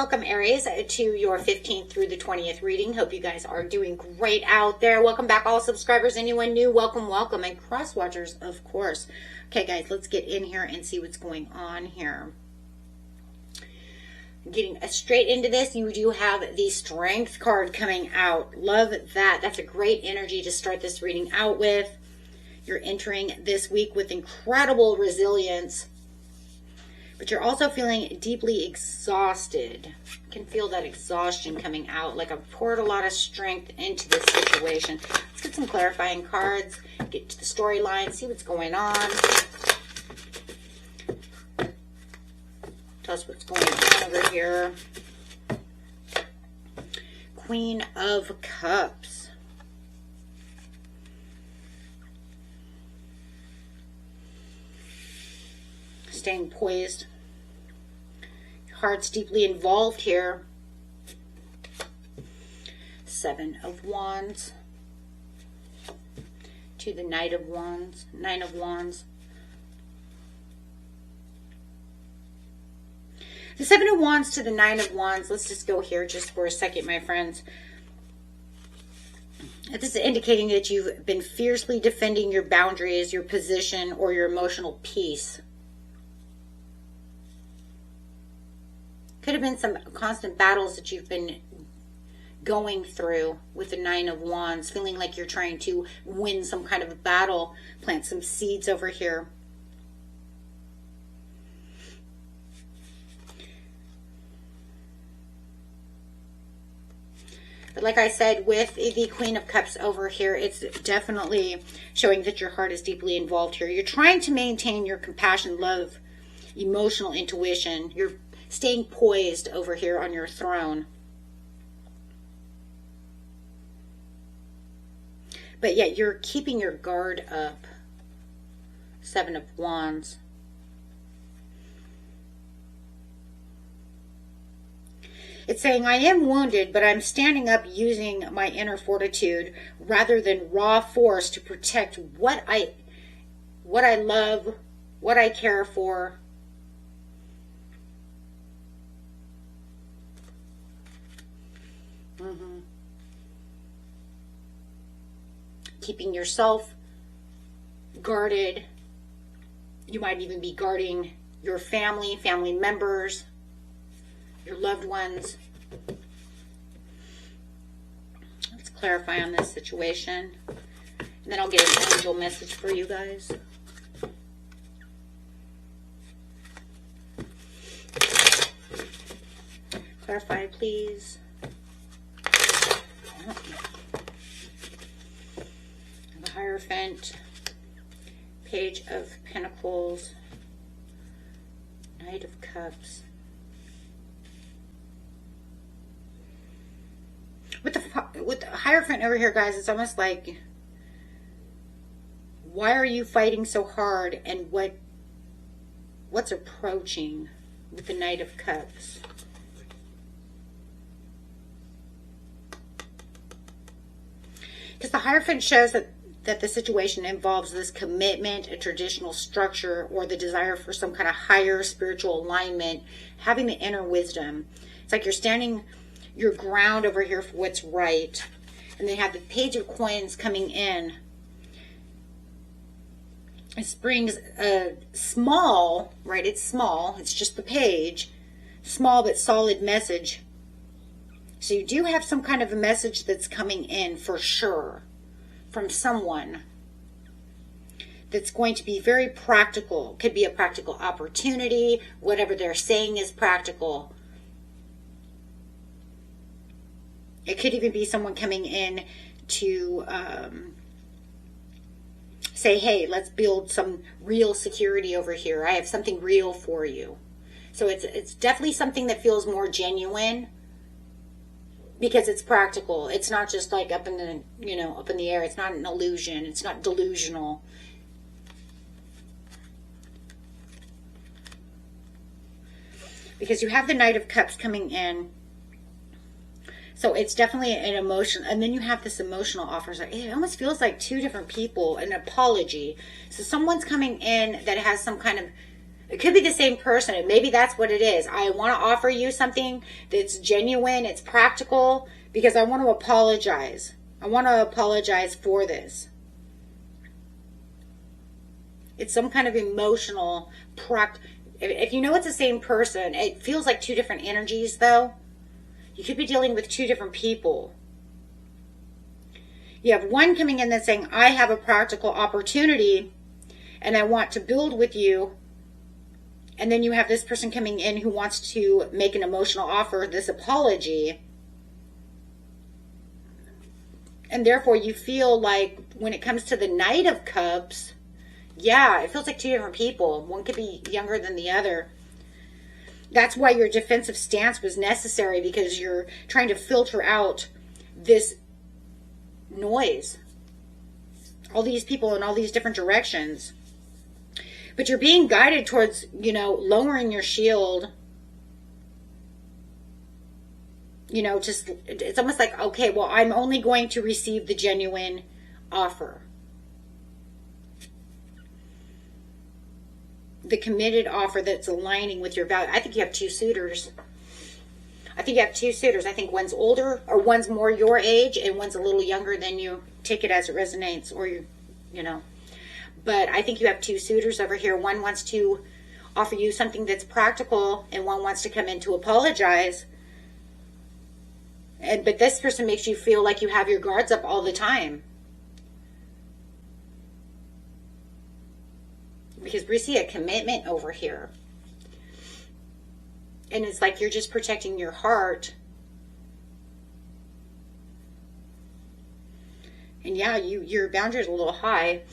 Welcome, Aries, to your 15th through the 20th reading. Hope you guys are doing great out there. Welcome back, all subscribers. Anyone new, welcome, welcome. And cross watchers, of course. Okay, guys, let's get in here and see what's going on here. Getting straight into this, you do have the Strength card coming out. Love that. That's a great energy to start this reading out with. You're entering this week with incredible resilience, but you're also feeling deeply exhausted. You can feel that exhaustion coming out, like I've poured a lot of strength into this situation. Let's get some clarifying cards, get to the storyline, see what's going on. Tell us what's going on over here. Queen of Cups. Staying poised. Your heart's deeply involved here. Seven of Wands. To the Knight of Wands. Nine of Wands. The Seven of Wands to the Nine of Wands. Let's just go here just for a second, my friends. This is indicating that you've been fiercely defending your boundaries, your position, or your emotional peace. Could have been some constant battles that you've been going through with the Nine of Wands, feeling like you're trying to win some kind of a battle, plant some seeds over here. But like I said, with the Queen of Cups over here, it's definitely showing that your heart is deeply involved here. You're trying to maintain your compassion, love, emotional intuition. You're staying poised over here on your throne. But yet you're keeping your guard up. Seven of Wands. It's saying, I am wounded, but I'm standing up using my inner fortitude rather than raw force to protect what I love, what I care for. Keeping yourself guarded. You might even be guarding your family, family members, your loved ones. Let's clarify on this situation. And then I'll get an angel message for you guys. Clarify, please. The Hierophant, Page of Pentacles, Knight of Cups. With the Hierophant over here, guys, it's almost like, why are you fighting so hard, and what's approaching with the Knight of Cups? Because the Hierophant shows that the situation involves this commitment, a traditional structure, or the desire for some kind of higher spiritual alignment, having the inner wisdom. It's like you're standing your ground over here for what's right. And they have the Page of Coins coming in. It brings a small, right? It's small. It's just the page. Small but solid message. So you do have some kind of a message that's coming in for sure from someone that's going to be very practical. Could be a practical opportunity. Whatever they're saying is practical. It could even be someone coming in to say, hey, let's build some real security over here. I have something real for you. So it's definitely something that feels more genuine because it's practical. It's not just like up in the, up in the air. It's not an illusion. It's not delusional. Because you have the Knight of Cups coming in. So it's definitely an emotion. And then you have this emotional offer. So it almost feels like two different people, an apology. So someone's coming in that has some kind of It could be the same person, and maybe that's what it is. I want to offer you something that's genuine, it's practical, because I want to apologize. I want to apologize for this. It's some kind of emotional, if you know it's the same person, it feels like two different energies, though. You could be dealing with two different people. You have one coming in that's saying, I have a practical opportunity, and I want to build with you. And then you have this person coming in who wants to make an emotional offer, this apology. And therefore you feel like when it comes to the Knight of Cups, yeah, it feels like two different people. One could be younger than the other. That's why your defensive stance was necessary, because you're trying to filter out this noise. All these people in all these different directions. But you're being guided towards, lowering your shield. Just, it's almost like, okay, well, I'm only going to receive the genuine offer. The committed offer that's aligning with your value. I think you have two suitors. I think one's older, or one's more your age, and one's a little younger than you. Take it as it resonates, or But I think you have two suitors over here. One wants to offer you something that's practical, and one wants to come in to apologize. But this person makes you feel like you have your guards up all the time. Because we see a commitment over here. And it's like you're just protecting your heart. And yeah, your boundary is a little high.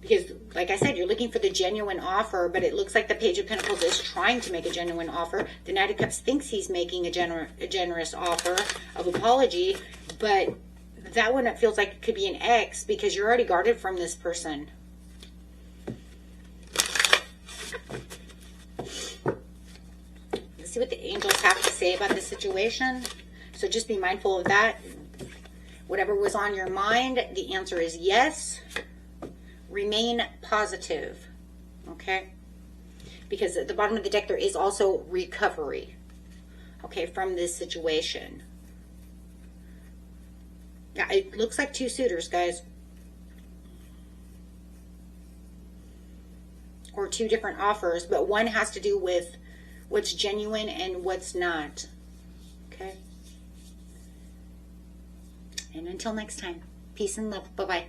Because, like I said, you're looking for the genuine offer, but it looks like the Page of Pentacles is trying to make a genuine offer. The Knight of Cups thinks he's making a generous offer of apology, but that one, it feels like it could be an ex, because you're already guarded from this person. Let's see what the angels have to say about this situation. So just be mindful of that. Whatever was on your mind, the answer is yes. Remain positive, okay? Because at the bottom of the deck, there is also recovery, okay, from this situation. Yeah, it looks like two suitors, guys. Or two different offers, but one has to do with what's genuine and what's not, okay? And until next time, peace and love. Bye-bye.